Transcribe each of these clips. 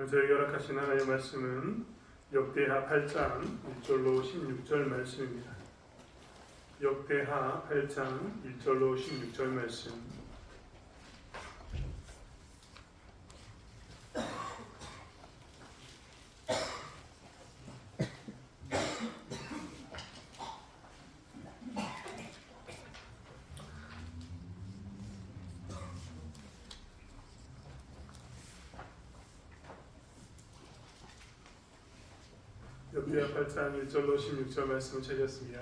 오늘 저에게 허락하신 하나님의 말씀은 역대하 8장 1절로 16절 말씀입니다. 역대하 8장 1절로 16절 말씀. 역대하 8장 1절로 16절 말씀을 찾았습니다.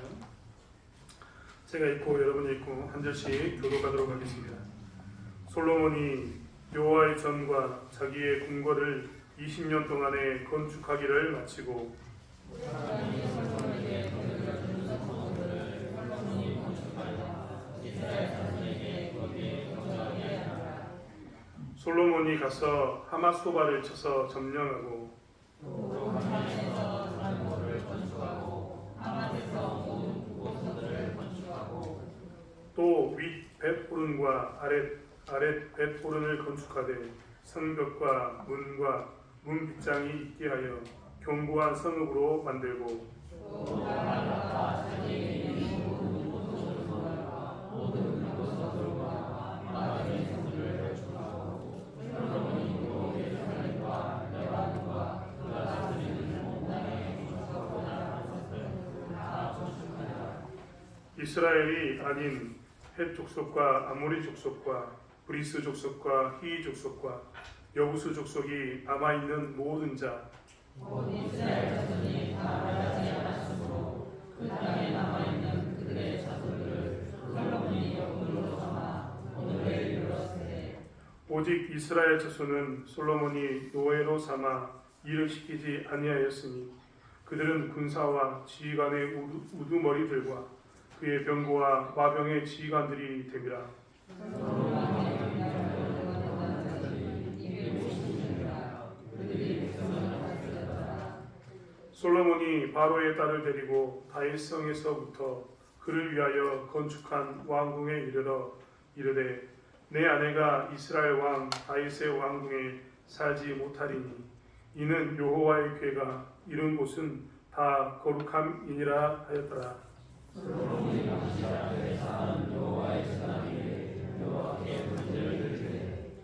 제가 읽고 여러분이 읽고 한 절씩 교독하도록 하겠습니다. 솔로몬이 여호와의 전과 자기의 궁궐을 20년 동안에 건축하기를 마치고 솔로몬이 가서 하맛소바를 쳐서 점령하고 또 윗 벳호른과 아랫 벳호른을 건축하되 성벽과 문과 문빗장이 있게 하여 견고한 성읍으로 만들고 이스라엘이 아닌 헷 족속과 아모리 족속과 브리스 족속과 히이 족속과 여부수 족속이 남아 있는 모든 자 곧 이스라엘 자손이 다 말하지 않았으므로 그 땅에 남아 있는 그들의 자손들을 솔로몬이 영으로 삼아 오늘에 이르렀으되 오직 이스라엘 자손은 솔로몬이 노예로 삼아 일을 시키지 아니하였으니 그들은 군사와 지휘관의 우두머리들과 그의 병거와 마병의 지휘관들이 됨이라. 솔로몬이 바로의 딸을 데리고 다윗성에서부터 그를 위하여 건축한 왕궁에 이르러 이르되 내 아내가 이스라엘 왕 다윗의 왕궁에 살지 못하리니 이는 여호와의 궤가 이른 곳은 다 거룩함이니라 하였더라. 솔로몬이 감시하되 사는 여호와의 제단위에 여호와께 문제를 드리되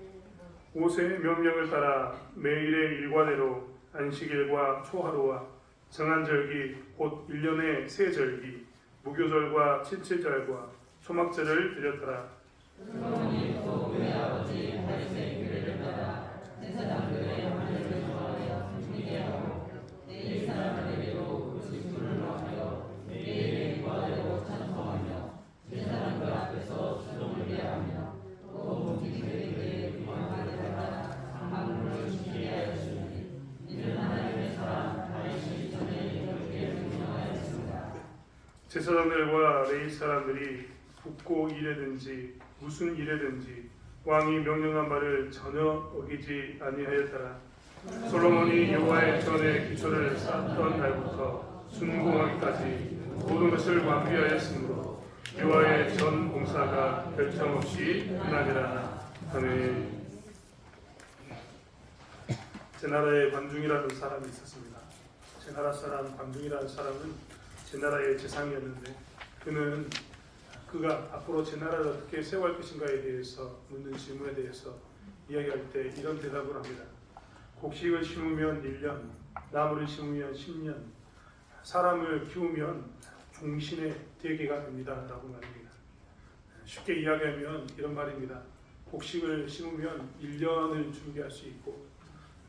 모세의 명령을 따라 매일의 일과대로 안식일과 초하루와 정한 절기 곧 1년의 세 절기 무교절과 칠칠절과 초막절을 드렸더라. 솔로몬이 또 그의 아버지 다윗의 규례를 따라 제사장들의 하늘을 좋아하여 섬기게 하고 내 사람들에게도 그 직분을 하여 매일의 일과대로 찬송하며 제사장들 앞에서 수종을 하며 또 문지기들에게 위임하게 따라 상막물을 지키게 하였으니 이는 하나님의 사람 다윗이 전에 이렇게 명령하였습니다. 제사장들과 레위 사람들이 붓고 일에든지 무슨 일에든지 왕이 명령한 바를 전혀 어기지 아니하였더라. 솔로몬이 여호와의 전의 기초를 쌓았던 날부터 순공하기까지 모든 것을 완비하였으므로 여호와의 전 공사가 결정 없이 끝나니라. 아멘. 제나라의 관중이라는 사람이 있었습니다. 제나라 사람 관중이라는 사람은 제나라의 재상이었는데 그가 앞으로 제나라를 어떻게 세워갈 것인가에 대해서 묻는 질문에 대해서 이야기할 때 이런 대답을 합니다. 곡식을 심으면 1년, 나무를 심으면 10년, 사람을 키우면 종신의 대계가 됩니다. 라고 말합니다. 쉽게 이야기하면 이런 말입니다. 곡식을 심으면 1년을 준비할 수 있고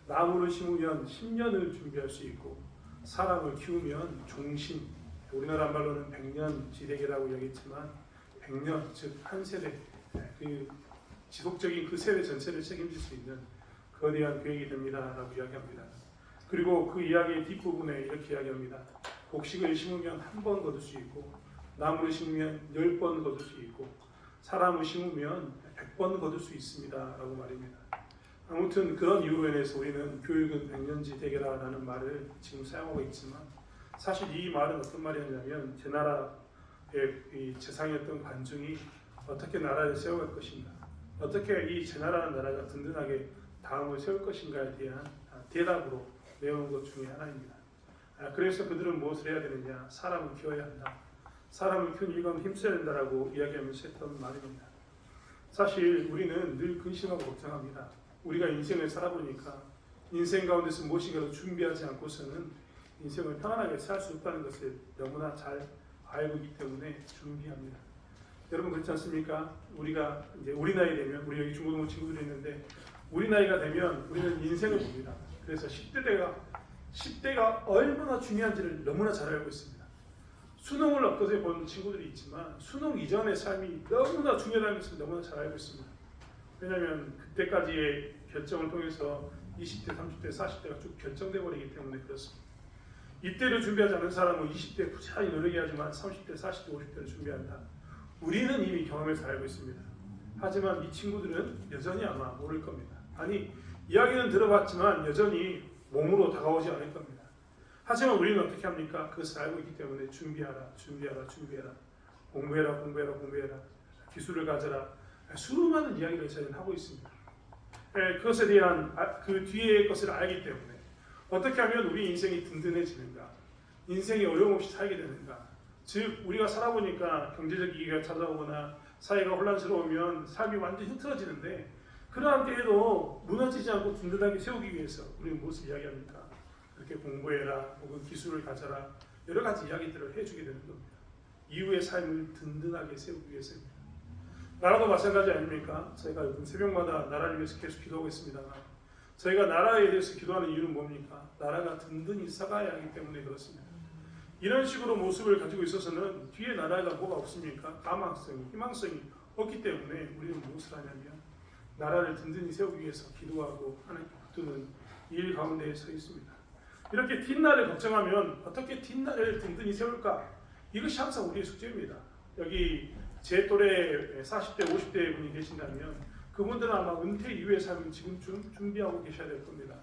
나무를 심으면 10년을 준비할 수 있고 사람을 키우면 종신, 우리나라 말로는 100년 지대계라고 이야기했지만 100년, 즉 한 세대, 그 지속적인 그 세대 전체를 책임질 수 있는 거대한 계획이 됩니다라고 이야기합니다. 그리고 그 이야기의 뒷부분에 이렇게 이야기합니다. 곡식을 심으면 한 번 거둘 수 있고 나무를 심으면 10번 거둘 수 있고 사람을 심으면 100번 거둘 수 있습니다라고 말입니다. 아무튼 그런 이유로 인해서 우리는 교육은 100년지대계라는 말을 지금 사용하고 있지만 사실 이 말은 어떤 말이었냐면 제나라의 이 재상이었던 관중이 어떻게 나라를 세워갈 것인가, 어떻게 이 제나라는 나라가 든든하게 다음을 세울 것인가에 대한 대답으로 내오는 것 중에 하나입니다. 그래서 그들은 무엇을 해야 되느냐? 사람을 키워야 한다. 사람을 키우는 일과는 힘써야 된다라고 이야기하면서 했던 말입니다. 사실 우리는 늘 근심하고 걱정합니다. 우리가 인생을 살아보니까 인생 가운데서 무엇인가를 준비하지 않고서는 인생을 편안하게 살 수 없다는 것을 너무나 잘 알고 있기 때문에 준비합니다. 여러분 그렇지 않습니까? 우리가 이제 우리 나이 되면, 우리 여기 중고등부 친구들이 있는데 우리 나이가 되면 우리는 인생을 봅니다. 그래서 10대가 얼마나 중요한지를 너무나 잘 알고 있습니다. 수능을 엊그제 본 친구들이 있지만 수능 이전의 삶이 너무나 중요하다는 것을 너무나 잘 알고 있습니다. 왜냐하면 그때까지의 결정을 통해서 20대, 30대, 40대가 쭉 결정돼 버리기 때문에 그렇습니다. 이때를 준비하지 않은 사람은 20대 부지런히 노력해야지만 30대, 40대, 50대를 준비한다. 우리는 이미 경험해서 알고 있습니다. 하지만 이 친구들은 여전히 아마 모를 겁니다. 아니, 이야기는 들어봤지만 여전히 몸으로 다가오지 않을 겁니다. 하지만 우리는 어떻게 합니까? 그것을 알고 있기 때문에 준비하라. 공부해라. 기술을 가져라. 수많은 이야기를 저희는 하고 있습니다. 그것에 대한 그 뒤의 것을 알기 때문에 어떻게 하면 우리 인생이 든든해지는가, 인생이 어려움 없이 살게 되는가. 즉 우리가 살아보니까 경제적 위기가 찾아오거나 사회가 혼란스러우면 삶이 완전히 흐트러지는데, 그러한 때에도 무너지지 않고 든든하게 세우기 위해서 우리는 무엇을 이야기합니까? 그렇게 공부해라, 혹은 기술을 가져라, 여러 가지 이야기들을 해주게 되는 겁니다. 이후의 삶을 든든하게 세우기 위해서입니다. 나라도 마찬가지 아닙니까? 저희가 요즘 새벽마다 나라를 위해서 계속 기도하고 있습니다만, 저희가 나라에 대해서 기도하는 이유는 뭡니까? 나라가 든든히 서가야 하기 때문에 그렇습니다. 이런 식으로 모습을 가지고 있어서는 뒤에 나라가 뭐가 없습니까? 가망성이, 희망성이 없기 때문에 우리는 무엇을 하냐면 나라를 든든히 세우기 위해서 기도하고 하나님께 붙드는 일 가운데에 서 있습니다. 이렇게 뒷날을 걱정하면 어떻게 뒷날을 든든히 세울까? 이것이 항상 우리의 숙제입니다. 여기 제 또래 40대, 50대 분이 계신다면 그분들은 아마 은퇴 이후의 삶을 지금쯤 준비하고 계셔야 될 겁니다.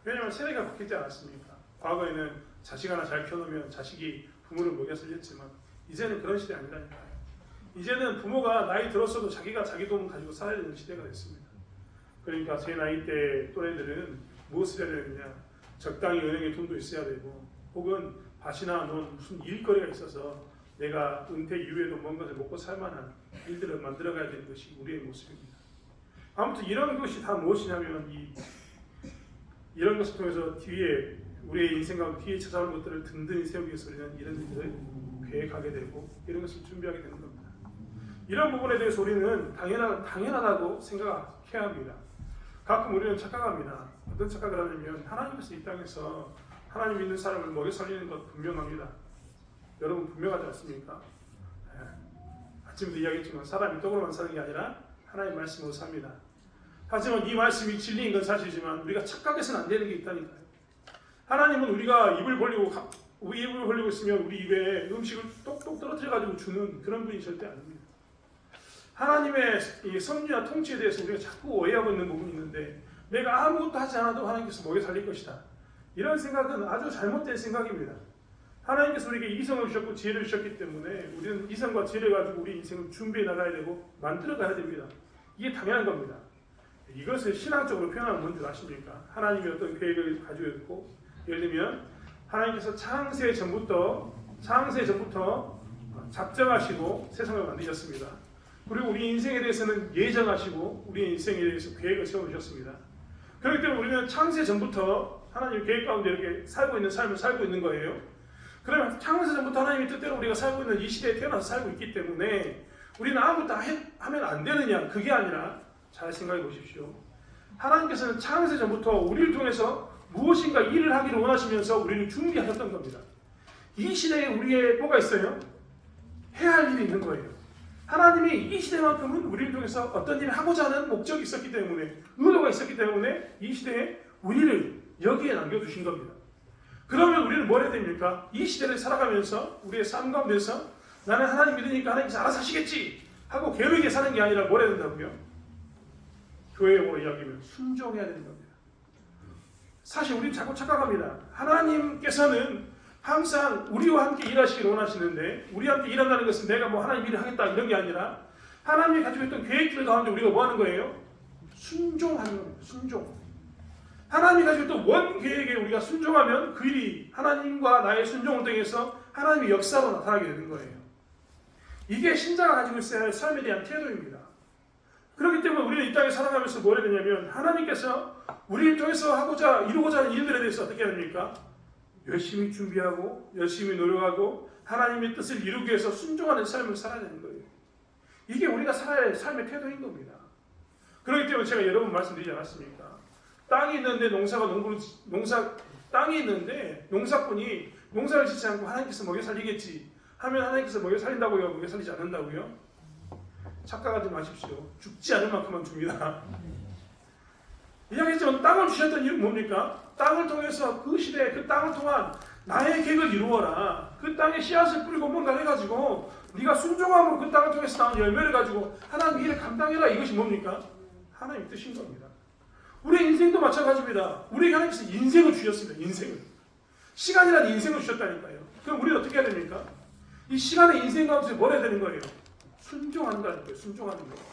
왜냐하면 세대가 바뀌지 않았습니까? 과거에는 자식 하나 잘 키워놓으면 자식이 부모를 먹여 살렸지만 이제는 그런 시대 아니라니까요. 이제는 부모가 나이 들었어도 자기가 자기 돈 가지고 살아야 되는 시대가 됐습니다. 그러니까 제 나이 때 또래들은 무엇을 해야 되느냐? 적당히 은행에 돈도 있어야 되고, 혹은 밭이나 논 무슨 일거리가 있어서 내가 은퇴 이후에도 뭔가를 먹고 살만한 일들을 만들어가야 되는 것이 우리의 모습입니다. 아무튼 이런 것이 다 무엇이냐면 이런 것을 통해서 뒤에 우리의 인생 가운데 뒤에 찾아올 것들을 든든히 세우기 위해서 우리는 이런 일들을 계획하게 되고 이런 것을 준비하게 되는 겁니다. 이런 부분에 대해서 우리는 당연하다고 생각해야 합니다. 가끔 우리는 착각합니다. 어떤 착각을 하냐면 하나님께서 이 땅에서 하나님 믿는 사람을 먹여 살리는 것 분명합니다. 여러분 분명하지 않습니까? 아침부터 이야기했지만 사람이 떡으로만 사는 게 아니라 하나님 말씀으로 삽니다. 하지만 이 말씀이 진리인 건 사실이지만 우리가 착각해서는 안 되는 게 있다니까요. 하나님은 우리가 입을 벌리고 있으면 우리 입에 음식을 똑똑 떨어뜨려가지고 주는 그런 분이 절대 아닙니다. 하나님의 이 섭리와 통치에 대해서 우리가 자꾸 오해하고 있는 부분이 있는데, 내가 아무것도 하지 않아도 하나님께서 먹여 살릴 것이다. 이런 생각은 아주 잘못된 생각입니다. 하나님께서 우리에게 이성을 주셨고 지혜를 주셨기 때문에 우리는 이성과 지혜를 가지고 우리 인생을 준비해 나가야 되고 만들어 가야 됩니다. 이게 당연한 겁니다. 이것을 신앙적으로 표현하면 뭔지 아십니까? 하나님이 어떤 계획을 가지고 있고, 예를 들면 하나님께서 창세 전부터 작정하시고 세상을 만드셨습니다. 그리고 우리 인생에 대해서는 예정하시고 우리 인생에 대해서 계획을 세워주셨습니다. 그렇기 때문에 우리는 창세 전부터 하나님의 계획 가운데 이렇게 살고 있는 삶을 살고 있는 거예요. 그러면 창세 전부터 하나님의 뜻대로 우리가 살고 있는 이 시대에 태어나서 살고 있기 때문에 우리는 아무것도 하면 안 되느냐, 그게 아니라 잘 생각해 보십시오. 하나님께서는 창세 전부터 우리를 통해서 무엇인가 일을 하기를 원하시면서 우리를 준비하셨던 겁니다. 이 시대에 우리의 뭐가 있어요? 해야 할 일이 있는 거예요. 하나님이 이 시대만큼은 우리를 통해서 어떤 일을 하고자 하는 목적이 있었기 때문에, 의도가 있었기 때문에 이 시대에 우리를 여기에 남겨두신 겁니다. 그러면 우리는 뭘 해야 됩니까? 이 시대를 살아가면서 우리의 삶 가운데서 나는 하나님 믿으니까 하나님께서 알아서 하시겠지 하고 게으르게 사는 게 아니라 뭘 해야 된다고요? 교회용어로 이야기하면 순종해야 되는 겁니다. 사실 우리는 자꾸 착각합니다. 하나님께서는 항상 우리와 함께 일하시기를 원하시는데, 우리와 함께 일한다는 것은 내가 뭐 하나님 일을 하겠다 이런 게 아니라 하나님이 가지고 있던 계획들 가운데 우리가 뭐 하는 거예요? 순종하는 겁니다. 순종. 하나님이 가지고 또 원 계획에 우리가 순종하면 그 일이 하나님과 나의 순종을 통해서 하나님의 역사로 나타나게 되는 거예요. 이게 신자가 가지고 있어야 할 삶에 대한 태도입니다. 그렇기 때문에 우리는 이 땅에 살아가면서 뭘 해야 되냐면 하나님께서 우리를 통해서 이루고자 하는 일들에 대해서 어떻게 해야 됩니까? 열심히 준비하고 열심히 노력하고 하나님의 뜻을 이루기 위해서 순종하는 삶을 살아야 되는 거예요. 이게 우리가 살아야 할 삶의 태도인 겁니다. 그렇기 때문에 제가 여러 번 말씀드리지 않았습니까? 땅이 있는데 땅이 있는데 농사꾼이 농사를 짓지 않고 하나님께서 먹여 살리겠지 하면 하나님께서 먹여 살린다고요? 먹여 살리지 않는다고요? 착각하지 마십시오. 죽지 않을 만큼만 줍니다. 이야기했지만 땅을 주셨던 이유는 뭡니까? 땅을 통해서 그 시대 그 땅을 통한 나의 계획을 이루어라. 그 땅에 씨앗을 뿌리고 뭔가 해가지고 네가 순종함으로 그 땅을 통해서 나온 열매를 가지고 하나님 일을 감당해라. 이것이 뭡니까? 하나님의 뜻인 겁니다. 우리의 인생도 마찬가지입니다. 우리에게 하나님께서 인생을 주셨습니다. 인생을. 시간이라는 인생을 주셨다니까요. 그럼 우리는 어떻게 해야 됩니까? 이 시간의 인생 가운데 뭘 해야 되는 거예요? 순종한다는 거예요. 순종하는 거예요.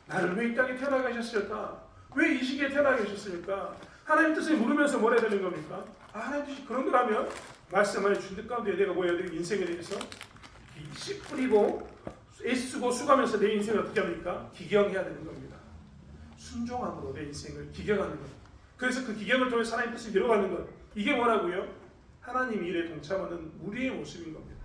나를 왜 이 땅에 태어나게 하셨을까? 왜 이 시기에 태어나게 하셨을까? 하나님 뜻을 물으면서 뭘 해야 되는 겁니까? 하나님 뜻이 그런 거라면 말씀을 준 뜻 가운데 내가 뭐 해야 되는 인생에 대해서 씨 뿌리고 애쓰고 수고하면서 내 인생을 어떻게 합니까? 기경해야 되는 겁니다. 순종함으로 내 인생을 기경하는 것. 그래서 그 기경을 통해 하나님 뜻을 이뤄가는 것. 이게 뭐라고요? 하나님 일에 동참하는 우리의 모습인 겁니다.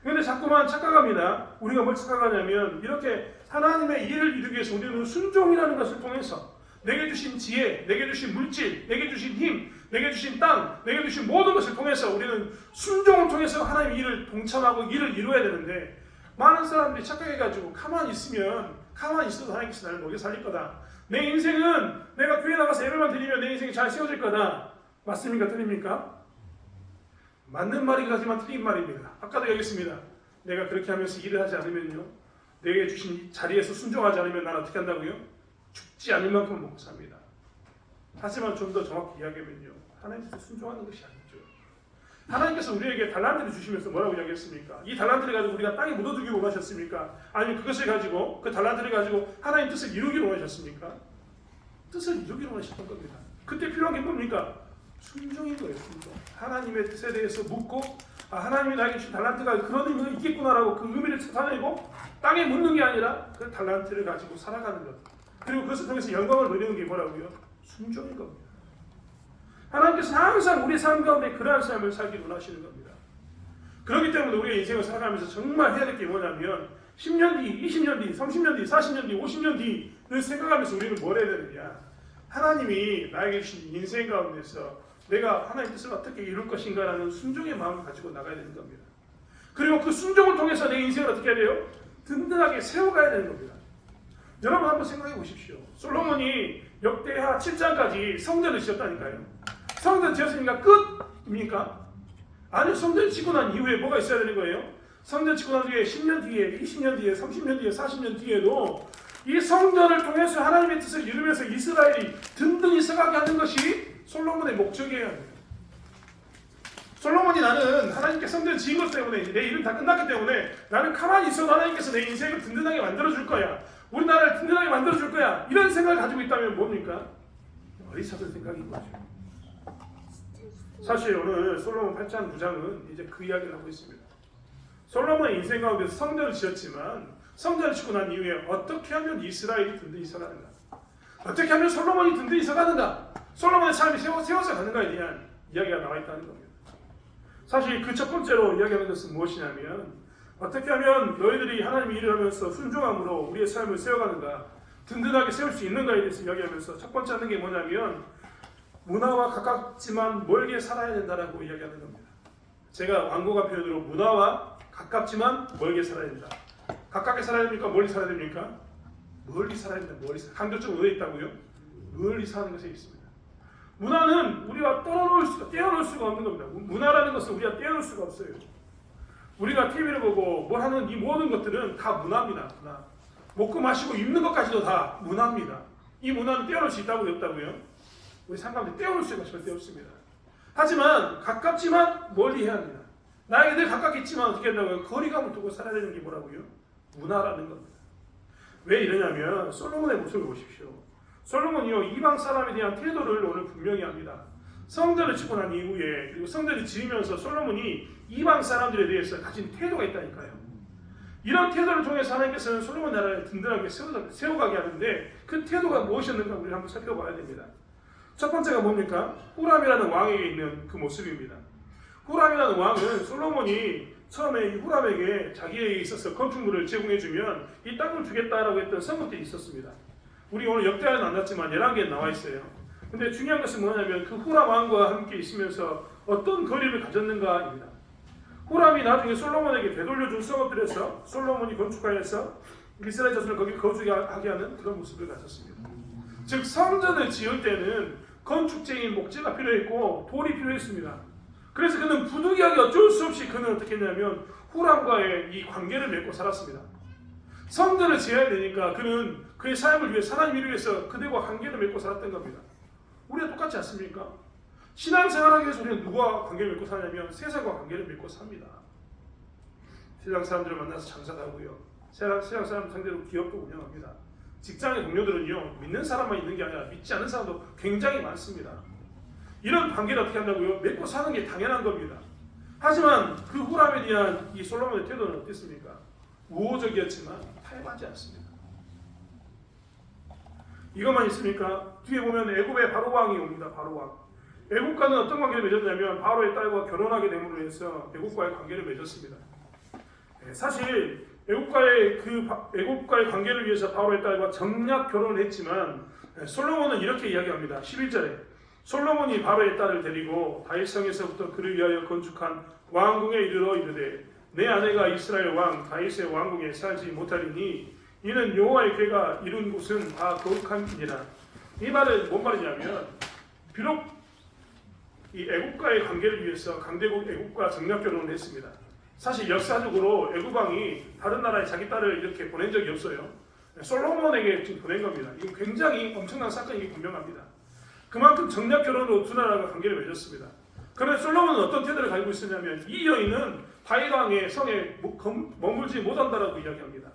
그런데 자꾸만 착각합니다. 우리가 뭘 착각하냐면 이렇게 하나님의 일을 이루기 위해서 우리는 순종이라는 것을 통해서 내게 주신 지혜, 내게 주신 물질, 내게 주신 힘, 내게 주신 땅, 내게 주신 모든 것을 통해서 우리는 순종을 통해서 하나님의 일을 동참하고 일을 이루어야 되는데 많은 사람들이 착각해가지고 가만히 있어도 하나님께서 나를 먹여 살릴 거다. 내 인생은 내가 교회 나가서 예배만 드리면 내 인생이 잘 세워질 거다. 맞습니까? 틀립니까? 맞는 말이긴 하지만 틀린 말입니다. 아까도 얘기했습니다. 내가 그렇게 하면서 일을 하지 않으면요. 내게 주신 자리에서 순종하지 않으면 나는 어떻게 한다고요? 죽지 않을 만큼 먹고 삽니다. 하지만 좀 더 정확히 이야기하면요. 하나님께서 순종하는 것이 아니죠. 하나님께서 우리에게 달란트를 주시면서 뭐라고 이야기했습니까? 이 달란트를 가지고 우리가 땅에 묻어두기 원하셨습니까? 아니면 그것을 가지고 그 달란트를 가지고 하나님 뜻을 이루기 원하셨습니까? 뜻을 이루기 원하셨던 겁니다. 그때 필요한 게 뭡니까? 순종인 거예요. 순종. 하나님의 뜻에 대해서 묻고 하나님이 나에게 주신 달란트가 그런 의미가 있겠구나라고 그 의미를 찾아내고 땅에 묻는 게 아니라 그 달란트를 가지고 살아가는 것. 그리고 그것을 통해서 영광을 누리는 게 뭐라고요? 순종인 겁니다. 하나님께서 항상 우리 삶 가운데 그러한 삶을 살기 원하시는 겁니다. 그렇기 때문에 우리의 인생을 살아가면서 정말 해야 될 게 뭐냐면 10년 뒤, 20년 뒤, 30년 뒤, 40년 뒤, 50년 뒤를 생각하면서 우리는 뭘 해야 되느냐. 하나님이 나에게 주신 인생 가운데서 내가 하나님의 뜻을 어떻게 이룰 것인가라는 순종의 마음을 가지고 나가야 되는 겁니다. 그리고 그 순종을 통해서 내 인생을 어떻게 해야 돼요? 든든하게 세워가야 되는 겁니다. 여러분 한번 생각해 보십시오. 솔로몬이 역대하 7장까지 성전을 지었다니까요. 성전 지었으니까 끝입니까? 아니, 성전 짓고 난 이후에 뭐가 있어야 되는 거예요? 성전 짓고 난 뒤에 10년 뒤에, 20년 뒤에, 30년 뒤에, 40년 뒤에도 이 성전을 통해서 하나님의 뜻을 이루면서 이스라엘이 든든히 서가게 하는 것이 솔로몬의 목적이에요. 솔로몬이 나는 하나님께 성전 지은 것 때문에 내 일은 다 끝났기 때문에 나는 가만히 있어도 하나님께서 내 인생을 든든하게 만들어줄 거야. 우리나라를 든든하게 만들어줄 거야. 이런 생각을 가지고 있다면 뭡니까? 어리석은 생각인 거죠. 사실 오늘 솔로몬 8장 9장은 이제 그 이야기를 하고 있습니다. 솔로몬의 인생 가운데서 성전을 지었지만 성전을 짓고 난 이후에 어떻게 하면 이스라엘이 든든히 서가는가? 어떻게 하면 솔로몬이 든든히 서가는가? 솔로몬의 삶이 세워져 가는가에 대한 이야기가 나와 있다는 겁니다. 사실 그 첫 번째로 이야기하는 것은 무엇이냐면 어떻게 하면 너희들이 하나님의 일을 하면서 순종함으로 우리의 삶을 세워가는가, 든든하게 세울 수 있는가에 대해서 이야기하면서 첫 번째 하는 게 뭐냐면 문화와 가깝지만 멀게 살아야 된다라고 이야기하는 겁니다. 제가 완고한 표현으로 문화와 가깝지만 멀게 살아야 된다. 가깝게 살아야 됩니까? 멀리 살아야 됩니까? 멀리 살아야 된다. 멀리 살아야. 강조점은 어디에 있다고요? 멀리 사는 것에 있습니다. 문화는 우리가 떼어놓을 수가 없는 겁니다. 문화라는 것은 우리가 떼어놓을 수가 없어요. 우리가 TV를 보고 뭘 하는 이 모든 것들은 다 문화입니다. 문화. 먹고 마시고 입는 것까지도 다 문화입니다. 이 문화는 떼어놓을 수 있다고 없다고요? 우리 삶 가운데 떼어놓을 수가 절대 없습니다. 하지만 가깝지만 멀리 해야 합니다. 나에게 늘 가깝게 있지만 어떻게 한다고요? 거리감을 두고 살아야 되는 게 뭐라고요? 문화라는 겁니다. 왜 이러냐면 솔로몬의 모습을 보십시오. 솔로몬이요 이방 사람에 대한 태도를 오늘 분명히 합니다. 성전을 짓고 난 이후에 그리고 성전을 지으면서 솔로몬이 이방 사람들에 대해서 가진 태도가 있다니까요. 이런 태도를 통해서 하나님께서는 솔로몬 나라를 든든하게 세워가게 하는데 그 태도가 무엇이었는가 우리 한번 살펴봐야 됩니다. 첫 번째가 뭡니까? 후람이라는 왕에게 있는 그 모습입니다. 후람이라는 왕은 솔로몬이 처음에 이 후람에게 자기에게 있어서 건축물을 제공해주면 이 땅을 주겠다라고 했던 선물들이 있었습니다. 우리 오늘 역대하는 안 났지만 열왕기에 나와 있어요. 근데 중요한 것은 뭐냐면 그 후람 왕과 함께 있으면서 어떤 거리를 가졌는가입니다. 후람이 나중에 솔로몬에게 되돌려준 성읍들에서 솔로몬이 건축하여서 이스라엘 자손을 거기 거주하게 하는 그런 모습을 가졌습니다. 즉 성전을 지을 때는 건축재인 목재가 필요했고 돌이 필요했습니다. 그래서 그는 부득이하게 어쩔 수 없이 그는 어떻게 했냐면 후람과의 이 관계를 맺고 살았습니다. 성전을 지어야 되니까 그는 그의 삶을 위해 하나님을 위해서 그들과 관계를 맺고 살았던 겁니다. 우리가 똑같지 않습니까? 신앙생활하기 위해서 우리는 누구와 관계를 맺고 사냐면 세상과 관계를 맺고 삽니다. 세상 사람들을 만나서 장사도 하고요. 세상 사람 상대로 기업도 운영합니다. 직장의 동료들은요 믿는 사람만 있는 게 아니라 믿지 않는 사람도 굉장히 많습니다. 이런 관계를 어떻게 한다고요? 맺고 사는 게 당연한 겁니다. 하지만 그 후람에 대한 이 솔로몬의 태도는 어땠습니까? 우호적이었지만 타협하지 않습니다. 이것만 있습니까? 뒤에 보면 애굽의 바로 왕이 옵니다. 바로 왕. 애굽과는 어떤 관계를 맺었냐면 바로의 딸과 결혼하게 됨으로 해서 애굽과의 관계를 맺었습니다. 사실 애굽과의 관계를 위해서 바로의 딸과 정략 결혼을 했지만 솔로몬은 이렇게 이야기합니다. 11절에 솔로몬이 바로의 딸을 데리고 다윗성에서부터 그를 위하여 건축한 왕궁에 이르러 이르되 내 아내가 이스라엘 왕 다윗의 왕궁에 살지 못하리니 이는 여호와의 궤가 이룬 곳은 다 거룩함이니라. 이 말은 뭔 말이냐면 비록 이 애국과의 관계를 위해서 강대국 애국과 정략 결혼을 했습니다. 사실 역사적으로 애국 왕이 다른 나라에 자기 딸을 이렇게 보낸 적이 없어요. 솔로몬에게 지금 보낸 겁니다. 이건 굉장히 엄청난 사건이 분명합니다. 그만큼 정략 결혼으로 두 나라가 관계를 맺었습니다. 그런데 솔로몬은 어떤 태도를 가지고 있었냐면 이 여인은 다윗 왕의 성에 머물지 못한다라고 이야기합니다.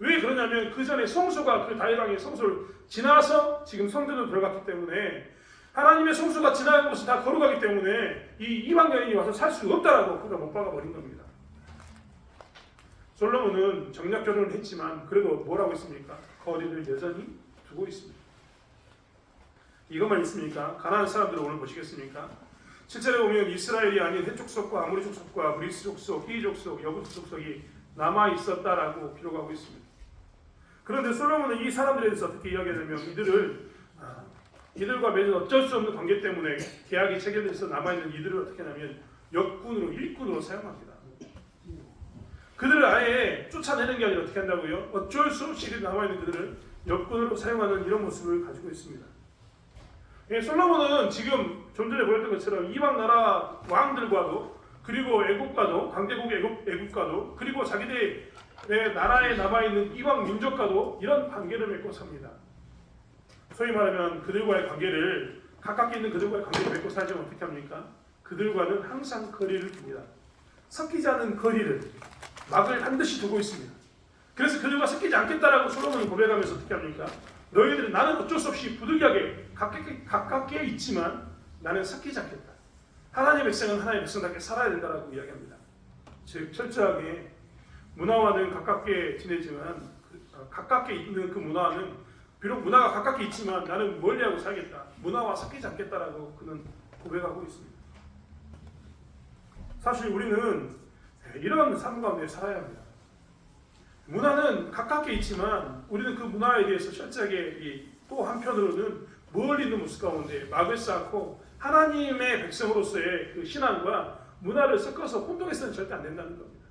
왜 그러냐면 그 전에 성소가 그 다윗 왕의 성소를 지나서 지금 성전으로 들어갔기 때문에 하나님의 성소가 지나간 곳을 다 걸어가기 때문에 이 이방 여인이 와서 살 수 없다라고 그가 못 박아버린 겁니다. 솔로몬은 정략 결혼을 했지만 그래도 뭐라고 했습니까? 거리를 여전히 두고 있습니다. 이것만 있습니까? 가나안 사람들을 오늘 보시겠습니까? 실제로 보면 이스라엘이 아닌 헷 족속과 아모리 족속과 그리스 족속, 히위 족속, 여부스 족속이 남아 있었다라고 기록하고 있습니다. 그런데 솔로몬은 이 사람들에 대해서 어떻게 이야기하냐면 이들과 맺은 어쩔 수 없는 관계 때문에 계약이 체결돼서 남아있는 이들을 어떻게 하냐면 역군으로 일꾼으로 사용합니다. 그들을 아예 쫓아내는 게 아니라 어떻게 한다고요? 어쩔 수 없이 남아있는 그들을 역군으로 사용하는 이런 모습을 가지고 있습니다. 솔로몬은 지금 좀 전에 보였던 것처럼 이방 나라 왕들과도 그리고 애국과도 강대국 애국과도 그리고 자기들의 나라에 남아있는 이방 민족과도 이런 관계를 맺고 삽니다. 소위 말하면 그들과의 관계를 가깝게 있는 그들과의 관계를 맺고 살지만 어떻게 합니까? 그들과는 항상 거리를 둡니다. 섞이지 않는 거리를 막을 반드시 두고 있습니다. 그래서 그들과 섞이지 않겠다라고 솔로몬이 고백하면서 어떻게 합니까? 너희들은 나는 어쩔 수 없이 부득이하게 가깝게 있지만 나는 섞이지 않겠다. 하나님의 백성은 하나님의 백성답게 살아야 된다라고 이야기합니다. 즉 철저하게 문화와는 가깝게 지내지만 가깝게 있는 그 문화는 비록 문화가 가깝게 있지만 나는 멀리하고 살겠다. 문화와 섞이지 않겠다라고 그는 고백하고 있습니다. 사실 우리는 이런 삶 가운데 살아야 합니다. 문화는 가깝게 있지만 우리는 그 문화에 대해서 철저하게 또 한편으로는 멀리 있는 모습 가운데 막을 쌓고 하나님의 백성으로서의 그 신앙과 문화를 섞어서 혼동해서는 절대 안 된다는 겁니다.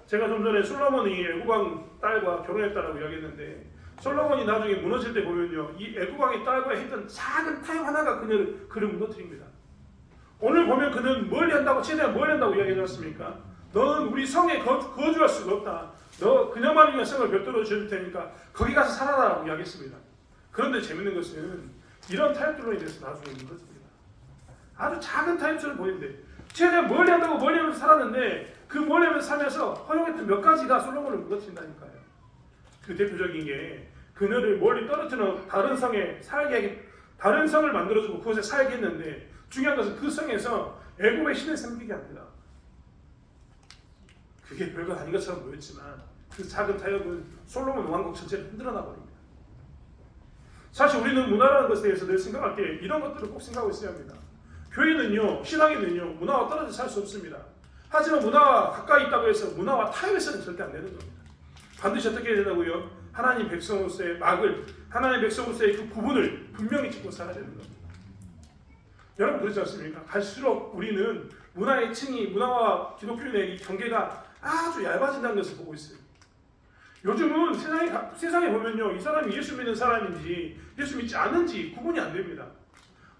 제가 좀 전에 솔로몬이 애국왕 딸과 결혼했다라고 이야기했는데 솔로몬이 나중에 무너질 때 보면요, 이 애국왕의 딸과 했던 작은 타협 하나가 그를 무너뜨립니다. 오늘 보면 그는 멀리한다고 최대한 멀리한다고 이야기하지 않습니까? 너는 우리 성에 거주할 수가 없다. 너 그녀만을 위한 성을 별도로 지을 테니까 거기 가서 살아라라고 이야기했습니다. 그런데 재밌는 것은 이런 타협들로 인해서 나중에 무너집니다. 아주 작은 타협처럼 보이는데 최대한 멀리한다고 멀리하면서 살았는데 그 멀리하면서 살면서 허용했던 몇 가지가 솔로몬을 무너뜨린다니까요. 그 대표적인 게 그녀를 멀리 떨어뜨려 다른 성에 살게 하게, 다른 성을 만들어주고 그곳에 살게 했는데 중요한 것은 그 성에서 애굽의 신을 섬기게 합니다. 그게 별것 아닌 것처럼 보였지만 그 작은 타협은 솔로몬 왕국 전체를 흔들어놔 버립니다. 사실 우리는 문화라는 것에 대해서 늘 생각할 때 이런 것들을 꼭 생각하고 있어야 합니다. 교회는요, 신앙에는요, 문화와 떨어져 살 수 없습니다. 하지만 문화와 가까이 있다고 해서 문화와 타협해서는 절대 안 되는 겁니다. 반드시 어떻게 해야 되냐고요? 하나님 백성으로서의 막을, 하나님 백성으로서의 그 구분을 분명히 짓고 살아야 되는 겁니다. 여러분 그렇지 않습니까? 갈수록 우리는 문화의 층이, 문화와 기독교인의 이 경계가 아주 얇아진다는 것을 보고 있어요. 요즘은 세상에 보면요, 이 사람이 예수 믿는 사람인지 예수 믿지 않은지 구분이 안 됩니다.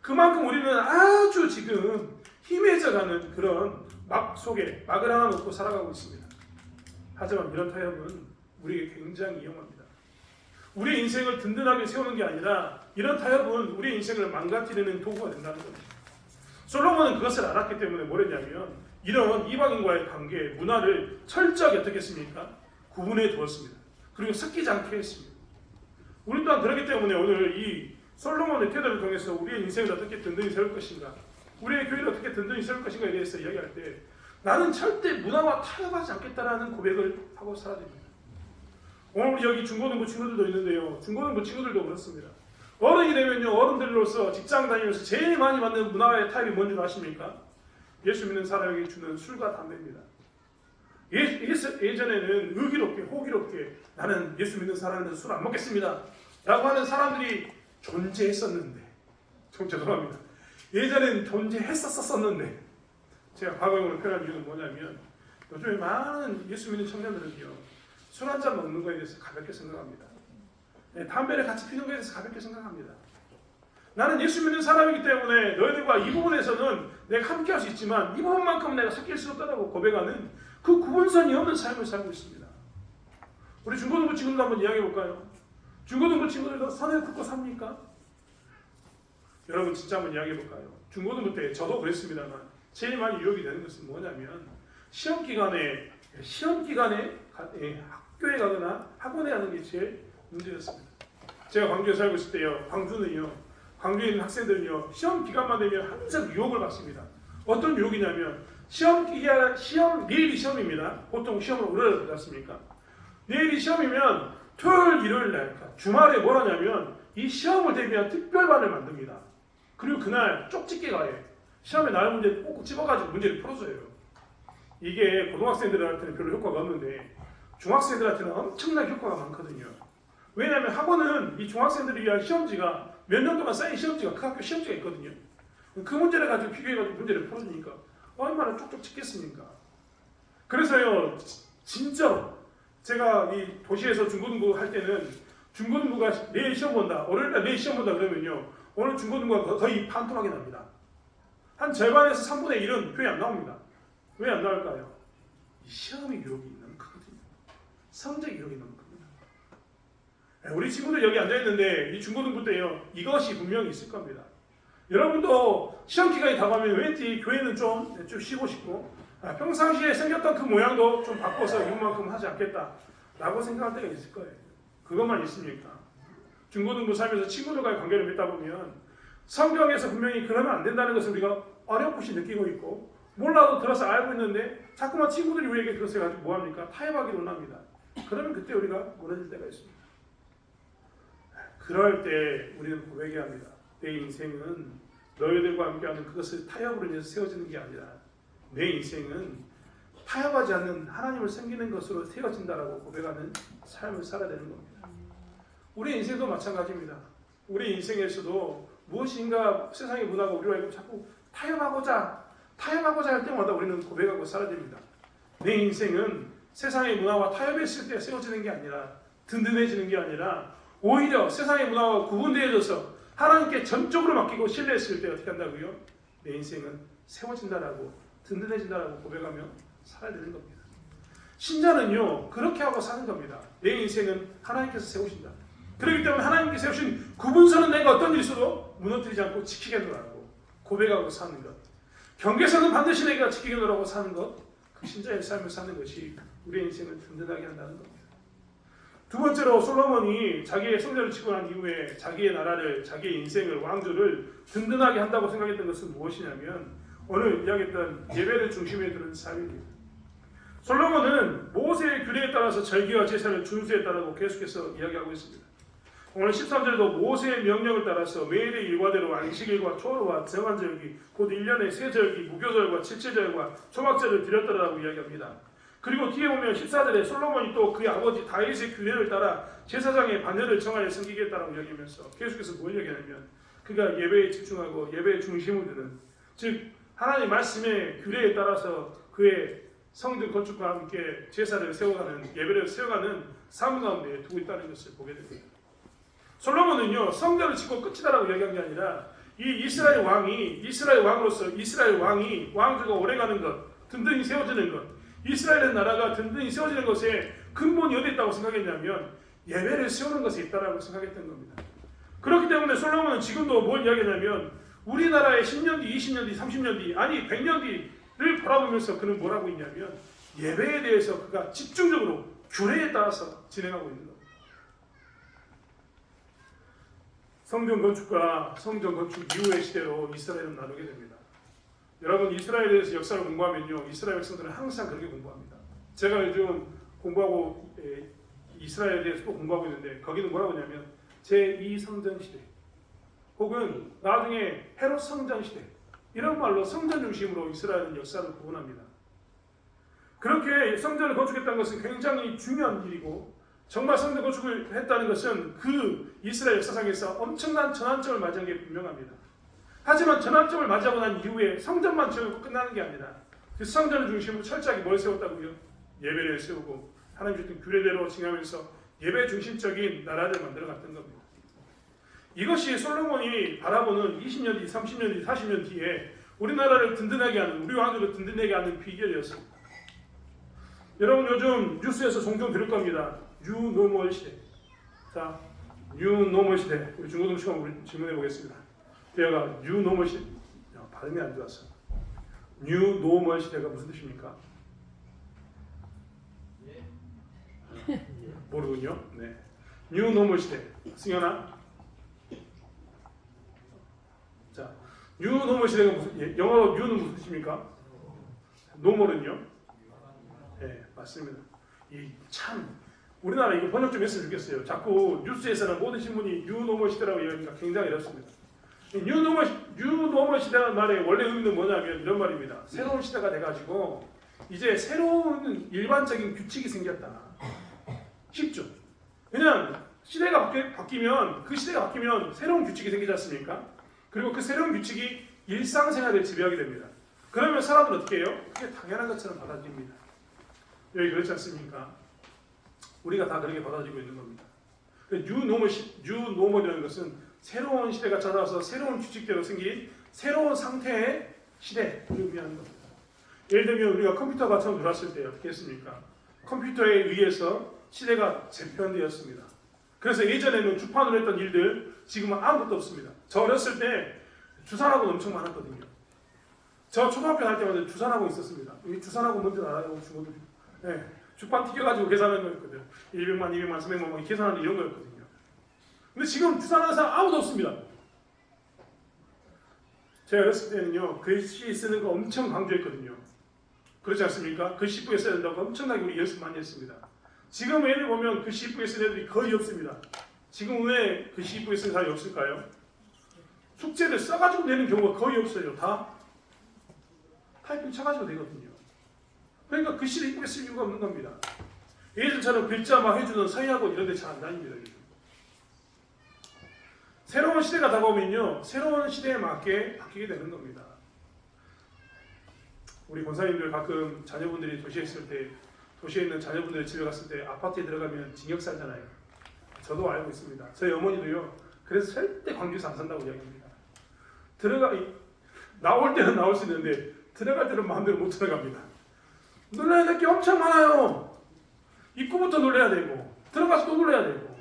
그만큼 우리는 아주 지금 희미해져가는 그런 막 속에 막을 하나 놓고 살아가고 있습니다. 하지만 이런 타협은 우리에게 굉장히 위험합니다. 우리의 인생을 든든하게 세우는 게 아니라 이런 타협은 우리의 인생을 망가뜨리는 도구가 된다는 겁니다. 솔로몬은 그것을 알았기 때문에 뭘 했냐면 이런 이방인과의 관계, 문화를 철저하게 어떻게 했습니까? 구분해 두었습니다. 그리고 섞이지 않게 했습니다. 우리 또한 그렇기 때문에 오늘 이 솔로몬의 태도를 통해서 우리의 인생을 어떻게 든든히 세울 것인가, 우리의 교회를 어떻게 든든히 세울 것인가에 대해서 이야기할 때 나는 절대 문화와 타협하지 않겠다라는 고백을 하고 살아야 됩니다. 오늘 여기 중고등부 친구들도 있는데요. 중고등부 친구들도 그렇습니다. 어른이 되면요, 어른들로서 직장 다니면서 제일 많이 만든 문화의 타협이 뭔지 아십니까? 예수 믿는 사람에게 주는 술과 담배입니다. 예전에는 의기롭게 호기롭게 나는 예수 믿는 사람인데 술 안 먹겠습니다 라고 하는 사람들이 존재했었는데, 좀 죄송합니다. 예전에는 존재했었었는데, 제가 과거형으로 표현한 이유는 뭐냐면 요즘에 많은 예수 믿는 청년들은요, 술 한잔 먹는 거에 대해서 가볍게 생각합니다. 담배를 같이 피는 거에 대해서 가볍게 생각합니다. 나는 예수 믿는 사람이기 때문에 너희들과 이 부분에서는 내가 함께 할 수 있지만 이 부분만큼은 내가 섞일 수 없다고 고백하는 그 구분선이 없는 삶을 살고 있습니다. 우리 중고등부 친구들 한번 이야기해 볼까요? 중고등부 친구들도 선을 긋고 삽니까? 여러분 진짜 한번 이야기해 볼까요? 중고등부 때 저도 그랬습니다만 제일 많이 유혹이 되는 것은 뭐냐면 시험 기간에 학교에 가거나 학원에 가는 게 제일 문제였습니다. 제가 광주에 살고 있을 때요, 광주에 있는 학생들은요, 시험 기간만 되면 항상 유혹을 받습니다. 어떤 유혹이냐면 내일이 시험입니다. 보통 시험을 오래 하지 않습니까? 내일이 시험이면 토요일, 일요일 날, 주말에 뭘 하냐면 이 시험을 대비한 특별반을 만듭니다. 그리고 그날 쪽집게 가요. 시험에 나올 문제를 꼭 집어가지고 문제를 풀어줘요. 이게 고등학생들한테는 별로 효과가 없는데 중학생들한테는 엄청나게 효과가 많거든요. 왜냐하면 학원은 이 중학생들을 위한 시험지가 몇 년 동안 쌓인 시험지가 그 학교 시험지가 있거든요. 그 문제를 가지고 비교해가지고 문제를 풀어주니까 얼마나 쪽쪽 찍겠습니까? 그래서요, 진짜로 제가 이 도시에서 중고등부 할 때는 중고등부가 내일 시험 본다, 월요일날 내일 시험 본다 그러면요, 오늘 중고등부가 거의 반토막이 납니다. 한 절반에서 3분의 1은 교회 안 나옵니다. 왜 안 나올까요? 이 시험의 유혹이 너무 크거든요. 성적의 유혹이 너무 큽니다. 우리 친구들 여기 앉아있는데 이 중고등부 때요, 이것이 분명히 있을 겁니다. 여러분도 시험 기간이 다가오면 왠지 교회는 좀 쉬고 싶고 평상시에 생겼던 그 모양도 좀 바꿔서 이만큼 하지 않겠다 라고 생각할 때가 있을 거예요. 그것만 있습니까? 중고등부 살면서 친구들과의 관계를 맺다 보면 성경에서 분명히 그러면 안 된다는 것을 우리가 어렴풋이 느끼고 있고 몰라도 들어서 알고 있는데 자꾸만 친구들이 우리에게 그것을 가지고 뭐합니까? 타협하기를 원합니다. 그러면 그때 우리가 무너질 때가 있습니다. 그럴 때 우리는 고백해야 합니다. 내 인생은 너희들과 함께하는 그것을 타협으로 인해서 세워지는 게 아니라 내 인생은 타협하지 않는 하나님을 섬기는 것으로 세워진다라고 고백하는 삶을 살아야 되는 겁니다. 우리 인생도 마찬가지입니다. 우리 인생에서도 무엇인가 세상의 문화가 우리와 자꾸 타협하고자 할 때마다 우리는 고백하고 살아야 됩니다. 내 인생은 세상의 문화와 타협했을 때 세워지는 게 아니라 든든해지는 게 아니라 오히려 세상의 문화와 구분되어져서 하나님께 전적으로 맡기고 신뢰했을 때 어떻게 한다고요? 내 인생은 세워진다라고 든든해진다라고 고백하며 살아야 되는 겁니다. 신자는요, 그렇게 하고 사는 겁니다. 내 인생은 하나님께서 세우신다. 그렇기 때문에 하나님께서 세우신 구분선은 내가 어떤 일이 있어도 무너뜨리지 않고 지키겠노라고 고백하고 사는 것, 경계선은 반드시 내가 지키겠노라고 사는 것, 그 신자의 삶을 사는 것이 우리의 인생을 든든하게 한다는 겁니다. 두 번째로 솔로몬이 자기의 성전을 짓고 난 이후에 자기의 나라를, 자기의 인생을, 왕조를 든든하게 한다고 생각했던 것은 무엇이냐면 오늘 이야기했던 예배를 중심에 두는 삶입니다. 솔로몬은 모세의 규례에 따라서 절기와 제사를 준수했다라고 계속해서 이야기하고 있습니다. 오늘 13절에도 모세의 명령을 따라서 매일의 일과대로 안식일과 초로와 정한절기, 곧 1년의 세절기, 무교절과 칠체절과 초막절을 드렸더라고 이야기합니다. 그리고 뒤에 보면 14절에 솔로몬이 또 그의 아버지 다윗의 규례를 따라 제사장의 반열을 정하여 섬기겠다라고 이야기하면서 계속해서 뭘 이야기하냐면 그가 예배에 집중하고 예배의 중심을 두는, 즉 하나님의 말씀의 규례에 따라서 그의 성전 건축과 함께 제사를 세워가는, 예배를 세워가는 삶 가운데 두고 있다는 것을 보게 됩니다. 솔로몬은요, 성전을 짓고 끝이다라고 이야기한 게 아니라 이 이스라엘 왕이, 이스라엘 왕으로서 이스라엘 왕이 왕조가 오래가는 것, 든든히 세워지는 것, 이스라엘의 나라가 든든히 세워지는 것에 근본이 어디 있다고 생각했냐면 예배를 세우는 것에 있다라고 생각했던 겁니다. 그렇기 때문에 솔로몬은 지금도 뭘 이야기하냐면 우리나라의 10년 뒤, 20년 뒤, 30년 뒤, 아니 100년 뒤를 바라보면서 그는 뭐라고 있냐면 예배에 대해서 그가 집중적으로 규례에 따라서 진행하고 있는 겁니다. 성전 건축과 성전 건축 이후의 시대로 이스라엘은 나누게 됩니다. 여러분 이스라엘에 대해서 역사를 공부하면요, 이스라엘 백성들은 항상 그렇게 공부합니다. 제가 요즘 공부하고 이스라엘에 대해서 또 공부하고 있는데 거기는 뭐라고 하냐면 제2성전 시대 혹은 나중에 헤롯 성전 시대, 이런 말로 성전 중심으로 이스라엘은 역사를 구분합니다. 그렇게 성전을 건축했다는 것은 굉장히 중요한 일이고 정말 성전 건축을 했다는 것은 그 이스라엘 역사상에서 엄청난 전환점을 맞이한 게 분명합니다. 하지만 전환점을 맞이하고 난 이후에 성전만 지어놓고 끝나는 게 아니라 그 성전을 중심으로 철저하게 뭘 세웠다고요? 예배를 세우고 하나님 주신 규례대로 지나면서 예배 중심적인 나라를 만들어갔던 겁니다. 이것이 솔로몬이 바라보는 20년 뒤, 30년 뒤, 40년 뒤에 우리나라를 든든하게 하는, 우리 왕조를 든든하게 하는 비결이었습니다. 여러분 요즘 뉴스에서 종종 들을 겁니다. 뉴노멀 시대. 자, 뉴노멀 시대. 우리 중고등 시간 우리 질문해 보겠습니다. 대화가 뉴노멀 시대. 발음이 안 좋았어. 뉴노멀 시대가 무슨 뜻입니까? 모르군요. 네. 뉴노멀 시대. 승현아. 자, 뉴노멀 시대가 무슨, 영어로 뉴는 무슨 뜻입니까? 노멀은요? 네, 맞습니다. 이 참 우리나라 이거 번역 좀 했으면 좋겠어요. 자꾸 뉴스에서는 모든 신문이 뉴노멀 시대라고 이야기하니까 굉장히 어렵습니다. 뉴노멀 시대라는 말의 원래 의미는 뭐냐면 이런 말입니다. 새로운 시대가 돼가지고 이제 새로운 일반적인 규칙이 생겼다. 쉽죠? 그냥 시대가 바뀌면 그 시대가 바뀌면 새로운 규칙이 생기지 않습니까? 그리고 그 새로운 규칙이 일상생활을 지배하게 됩니다. 그러면 사람들은 어떻게 해요? 그게 당연한 것처럼 받아들입니다. 여기 그렇지 않습니까? 우리가 다 그렇게 받아들이고 있는 겁니다. 뉴노멀이라는 것은 새로운 시대가 찾아와서 새로운 규칙대로 생긴 새로운 상태의 시대를 의미하는 겁니다. 예를 들면 우리가 컴퓨터가 처음 들어왔을 때 어떻게 했습니까? 컴퓨터에 의해서 시대가 재편되었습니다. 그래서 예전에는 주판으로 했던 일들 지금은 아무것도 없습니다. 저 어렸을 때 주산학원 엄청 많았거든요. 저 초등학교 갈 때마다 주산학원 있었습니다. 이 주산학원 뭔지 알아요? 주모들이. 네. 주판 튀겨가지고 계산하는 거였거든요. 100만, 200만, 300만 계산하는 이런 거였거든요. 근데 지금 주산하는 사람 아무도 없습니다. 제가 어렸을 때는요, 글씨 쓰는 거 엄청 강조했거든요. 그렇지 않습니까? 글씨 이쁘게 써야 된다고 엄청나게 우리 연습 많이 했습니다. 지금 애들 보면 글씨 이쁘게 쓰는 애들이 거의 없습니다. 지금 왜 글씨 이쁘게 쓰는 사람이 없을까요? 숙제를 써가지고 내는 경우가 거의 없어요. 다 타이핑 쳐가지고 내거든요. 그러니까 글씨를 이쁘게 쓸 이유가 없는 겁니다. 예전처럼 글자 막 해주는 서예학원 이런 데 잘 안 다닙니다. 요즘. 새로운 시대가 다가오면요, 새로운 시대에 맞게 바뀌게 되는 겁니다. 우리 권사님들 가끔 자녀분들이 도시에 있을 때, 도시에 있는 자녀분들이 집에 갔을 때 아파트에 들어가면 징역 살잖아요. 저도 알고 있습니다. 저희 어머니도요, 그래서 절대 광주에서 안 산다고 이야기합니다. 나올 때는 나올 수 있는데 들어갈 때는 마음대로 못 들어갑니다. 놀라야 될 게 엄청 많아요. 입구부터 놀라야 되고 들어가서 또 놀라야 되고.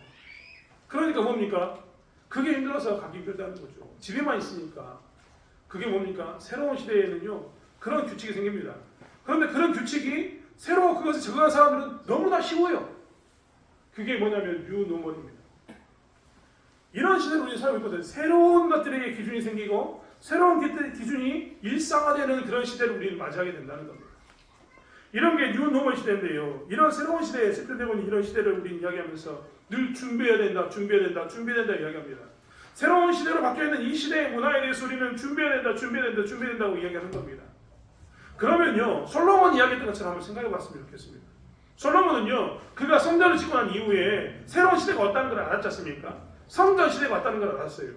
그러니까 뭡니까? 그게 힘들어서 가기 힘들다는 거죠. 집에만 있으니까. 그게 뭡니까? 새로운 시대에는요, 그런 규칙이 생깁니다. 그런데 그런 규칙이 새로 그것에 적응한 사람들은 너무나 쉬워요. 그게 뭐냐면 뉴노멀입니다. 이런 시대를 우리 살고 있거든요. 새로운 것들에게 기준이 생기고 새로운 기준이 일상화되는 그런 시대를 우리는 맞이하게 된다는 겁니다. 이런 게 뉴노멀 시대인데요. 이런 새로운 시대에 세대되고 있는 이런 시대를 우리는 이야기하면서 늘 준비해야 된다, 준비해야 된다, 준비해야 된다 이야기합니다. 새로운 시대로 바뀌어있는 이 시대의 문화에 대해서 우리는 준비해야 된다, 준비해야 된다, 준비해야 된다고 이야기하는 겁니다. 그러면요, 솔로몬 이야기했던 것처럼 한번 생각해 봤으면 좋겠습니다. 솔로몬은요, 그가 성전을 짓고 난 이후에 새로운 시대가 왔다는 걸 알았지 않습니까? 성전 시대가 왔다는 걸 알았어요.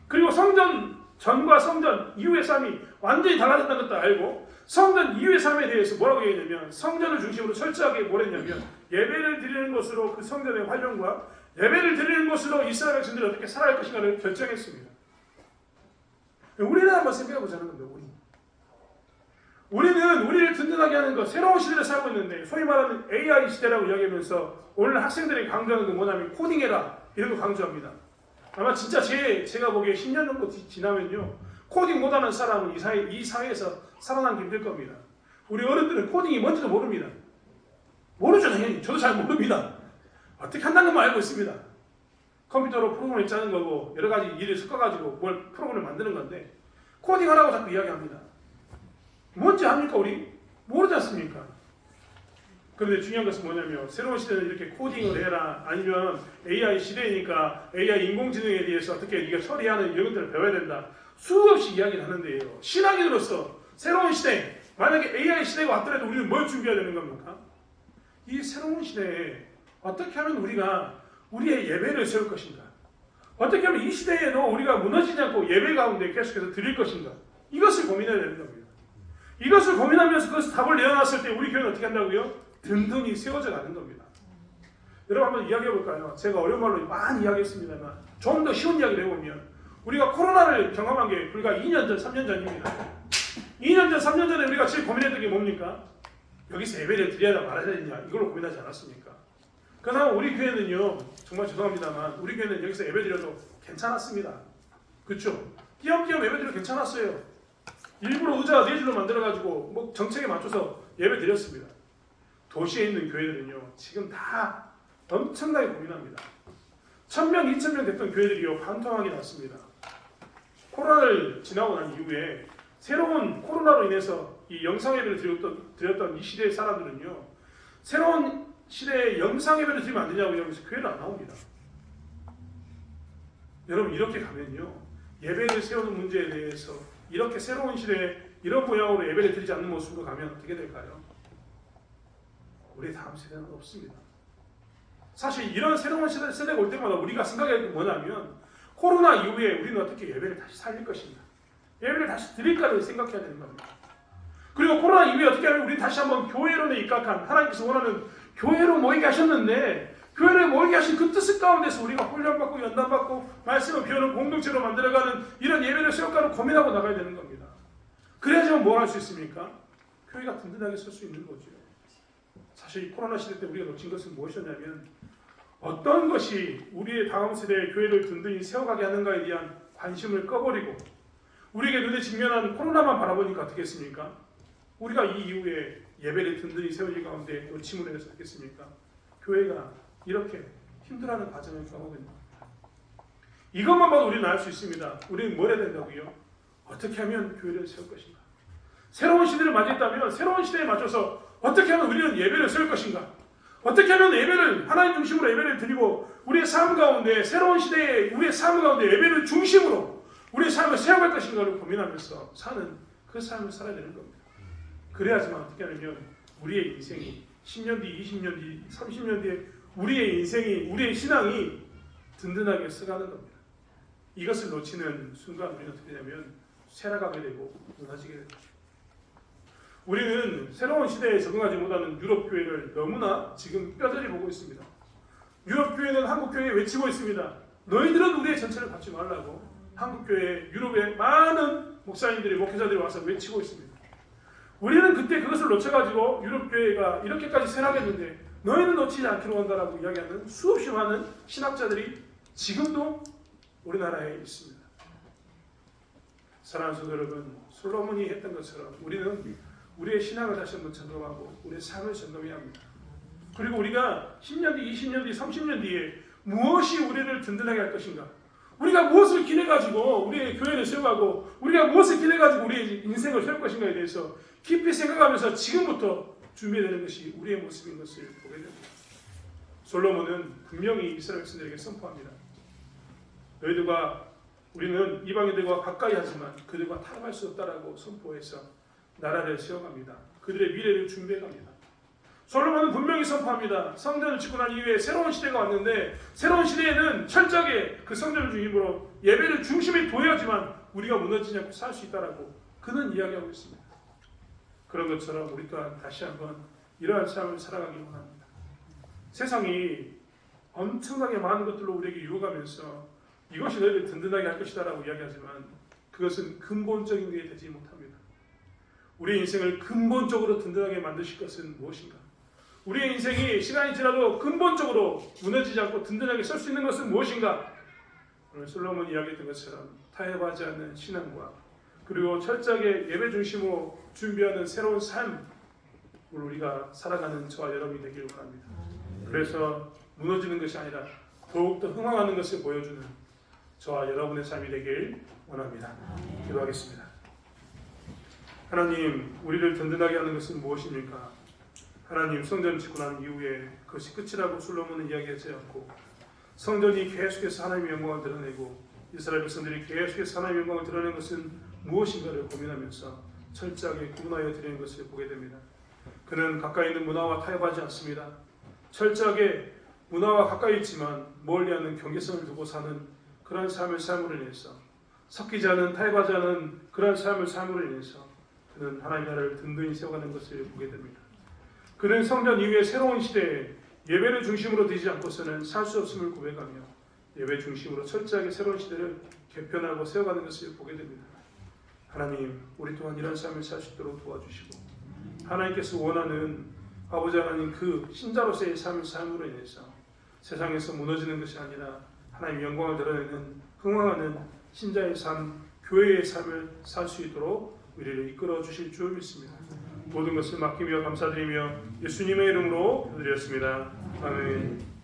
그리고 성전 전과 성전 이후의 삶이 완전히 달라졌다는 것도 알고 성전 이후의 삶에 대해서 뭐라고 얘기했냐면 성전을 중심으로 철저하게 뭘 했냐면 예배를 드리는 것으로 그 성전의 활용과 예배를 드리는 것으로 이스라엘 백성들이 어떻게 살아갈 것인가를 결정했습니다. 우리는 한번 생각해 보자는 겁니다. 우리는 우리를 든든하게 하는 것, 새로운 시대를 살고 있는데 소위 말하는 AI 시대라고 이야기하면서 오늘 학생들이 강조하는 건 뭐냐면 코딩해라 이런 거 강조합니다. 아마 진짜 제가 보기에 10년 정도 지나면요 코딩 못하는 사람은 이 사회에서 살아남기 힘들 겁니다. 우리 어른들은 코딩이 뭔지도 모릅니다. 모르죠 당연히. 저도 잘 모릅니다. 어떻게 한다는 것만 알고 있습니다. 컴퓨터로 프로그램을 짜는 거고 여러 가지 일을 섞어가지고 뭘 프로그램을 만드는 건데 코딩하라고 자꾸 이야기합니다. 뭔지 압니까 우리? 모르지 않습니까? 그런데 중요한 것은 뭐냐면 새로운 시대는 이렇게 코딩을 해라 아니면 AI 시대니까 AI 인공지능에 대해서 어떻게 네가 처리하는 이런 것들을 배워야 된다. 수없이 이야기를 하는데요. 신앙인으로서 새로운 시대, 만약에 AI 시대가 왔더라도 우리는 뭘 준비해야 되는 겁니까? 이 새로운 시대에 어떻게 하면 우리가 우리의 예배를 세울 것인가? 어떻게 하면 이 시대에도 우리가 무너지지 않고 예배 가운데 계속해서 드릴 것인가? 이것을 고민해야 되는 겁니다. 이것을 고민하면서 그것을 답을 내어놨을 때 우리 교회는 어떻게 한다고요? 든든히 세워져 가는 겁니다. 여러분 한번 이야기해 볼까요? 제가 어려운 말로 많이 이야기했습니다만 좀 더 쉬운 이야기를 해보면 우리가 코로나를 경험한 게 불과 2년 전, 3년 전입니다. 2년 전, 3년 전에 우리가 제일 고민했던 게 뭡니까? 여기서 예배를 드려야 말아야 되냐 이걸로 고민하지 않았습니까? 그러나 우리 교회는요 정말 죄송합니다만 우리 교회는 여기서 예배 드려도 괜찮았습니다. 그렇죠? 띄엄띄엄 예배 드려도 괜찮았어요. 일부러 의자 4줄로 만들어가지고 뭐 정책에 맞춰서 예배 드렸습니다. 도시에 있는 교회들은요 지금 다 엄청나게 고민합니다. 1000명, 2000명 됐던 교회들이요 반토막이 났습니다. 코로나를 지나고 난 이후에 새로운 코로나로 인해서 이 영상 예배를 드렸던 이 시대의 사람들은요 새로운 시대에 영상 예배를 드리면 안 되냐고 하면서 교회를 안 나옵니다. 여러분 이렇게 가면요 예배를 세우는 문제에 대해서 이렇게 새로운 시대에 이런 모양으로 예배를 드리지 않는 모습으로 가면 어떻게 될까요? 우리 다음 세대는 없습니다. 사실 이런 새로운 세대가 올 때마다 우리가 생각해야 할 게 뭐냐면 코로나 이후에 우리는 어떻게 예배를 다시 살릴 것인가 예배를 다시 드릴까를 생각해야 되는 겁니다. 그리고 코로나 이후에 어떻게 하면 우리는 다시 한번 교회론에 입각한 하나님께서 원하는 교회로 모이게 하셨는데 교회를 모이게 하신 그 뜻 가운데서 우리가 훈련받고 연단받고 말씀을 배우는 공동체로 만들어가는 이런 예배를 세울까를 고민하고 나가야 되는 겁니다. 그래야지만 뭘 할 수 있습니까? 교회가 든든하게 설 수 있는 거죠. 사실 이 코로나 시대 때 우리가 놓친 것은 무엇이었냐면 어떤 것이 우리의 다음 세대의 교회를 든든히 세워가게 하는가에 대한 관심을 꺼버리고 우리에게 눈에 직면한 코로나만 바라보니까 어떻게 했습니까? 우리가 이 이후에 예배를 든든히 세워질 가운데 놓침을 해서 어떻겠습니까? 교회가 이렇게 힘들어하는 과정을 겪어가고 있는 겁니다. 이것만 봐도 우리는 알 수 있습니다. 우리는 뭘 해야 된다고요? 어떻게 하면 교회를 세울 것인가? 새로운 시대를 맞이했다면 새로운 시대에 맞춰서 어떻게 하면 우리는 예배를 세울 것인가? 어떻게 하면 예배를 하나님 중심으로 예배를 드리고 우리의 삶 가운데 새로운 시대에 우리의 삶 가운데 예배를 중심으로 우리의 삶을 세워갈 것인가를 고민하면서 사는 그 삶을 살아야 되는 겁니다. 그래야지만 어떻게 하냐면 우리의 인생이 10년 뒤, 20년 뒤, 30년 뒤에 우리의 인생이 우리의 신앙이 든든하게 서가는 겁니다. 이것을 놓치는 순간 우리는 어떻게 되냐면 쇠락하게 되고 무너지게 됩니다. 우리는 새로운 시대에 적응하지 못하는 유럽 교회를 너무나 지금 뼈저리 보고 있습니다. 유럽 교회는 한국 교회에 외치고 있습니다. 너희들은 우리의 전체를 받지 말라고 한국 교회, 유럽의 많은 목사님들이 목회자들이 와서 외치고 있습니다. 우리는 그때 그것을 놓쳐가지고 유럽 교회가 이렇게까지 쇠락했는데 너희는 놓치지 않기로 한다라고 이야기하는 수없이 많은 신학자들이 지금도 우리나라에 있습니다. 사랑하는 성도 여러분, 솔로몬이 했던 것처럼 우리는 우리의 신앙을 다시 한번 점검하고 우리의 삶을 점검해야 합니다. 그리고 우리가 10년 뒤, 20년 뒤, 30년 뒤에 무엇이 우리를 든든하게 할 것인가? 우리가 무엇을 기대가지고 우리의 교회를 세워가고 우리가 무엇을 기대가지고 우리의 인생을 세울 것인가에 대해서 깊이 생각하면서 지금부터 준비되는 것이 우리의 모습인 것을 보게 됩니다. 솔로몬은 분명히 이스라엘 백성들에게 선포합니다. 너희들과 우리는 이방인들과 가까이 하지만 그들과 타협할 수 없다라고 선포해서 나라를 세워갑니다. 그들의 미래를 준비해갑니다. 솔로몬은 분명히 선포합니다. 성전을 짓고 난 이후에 새로운 시대가 왔는데 새로운 시대에는 철저하게 그 성전을 중심으로 예배를 중심에 둬야지만 우리가 무너지지 않고 살 수 있다라고 그는 이야기하고 있습니다. 그런 것처럼 우리 또한 다시 한번 이러한 삶을 살아가기 원합니다. 세상이 엄청나게 많은 것들로 우리에게 유혹하면서 이것이 너희를 든든하게 할 것이다라고 이야기하지만 그것은 근본적인 게 되지 못합니다. 우리의 인생을 근본적으로 든든하게 만드실 것은 무엇인가? 우리의 인생이 시간이 지나도 근본적으로 무너지지 않고 든든하게 설 수 있는 것은 무엇인가? 오늘 솔로몬이 이야기했던 것처럼 타협하지 않는 신앙과 그리고 철저하게 예배 중심으로 준비하는 새로운 삶을 우리가 살아가는 저와 여러분이 되길 원합니다. 그래서 무너지는 것이 아니라 더욱더 흥황하는 것을 보여주는 저와 여러분의 삶이 되길 원합니다. 기도하겠습니다. 하나님, 우리를 든든하게 하는 것은 무엇입니까? 하나님, 성전 짓고 난 이후에 그것이 끝이라고 솔로몬은 이야기하지 않고 성전이 계속해서 하나님의 영광을 드러내고 이스라엘 백성들이 계속해서 하나님의 영광을 드러내는 것은 무엇인가를 고민하면서 철저하게 구분하여 드리는 것을 보게 됩니다. 그는 가까이 있는 문화와 타협하지 않습니다. 철저하게 문화와 가까이 있지만 멀리하는 경계성을 두고 사는 그러한 삶을 삶으로 인해서 섞이지 않은 타협하지 않은 그러한 삶을 삶으로 인해서 그는 하나님의 나라를 든든히 세워가는 것을 보게 됩니다. 그는 성전 이후의 새로운 시대에 예배를 중심으로 되지 않고서는 살 수 없음을 고백하며 예배 중심으로 철저하게 새로운 시대를 개편하고 세워가는 것을 보게 됩니다. 하나님, 우리 또한 이런 삶을 살 수 있도록 도와주시고 하나님께서 원하는 아버지 하나님 그 신자로서의 삶을 삶으로 인해서 세상에서 무너지는 것이 아니라 하나님의 영광을 드러내는 흥황하는 신자의 삶, 교회의 삶을 살 수 있도록 우리를 이끌어 주실 줄 믿습니다. 모든 것을 맡기며 감사드리며 예수님의 이름으로 드렸습니다. 아멘.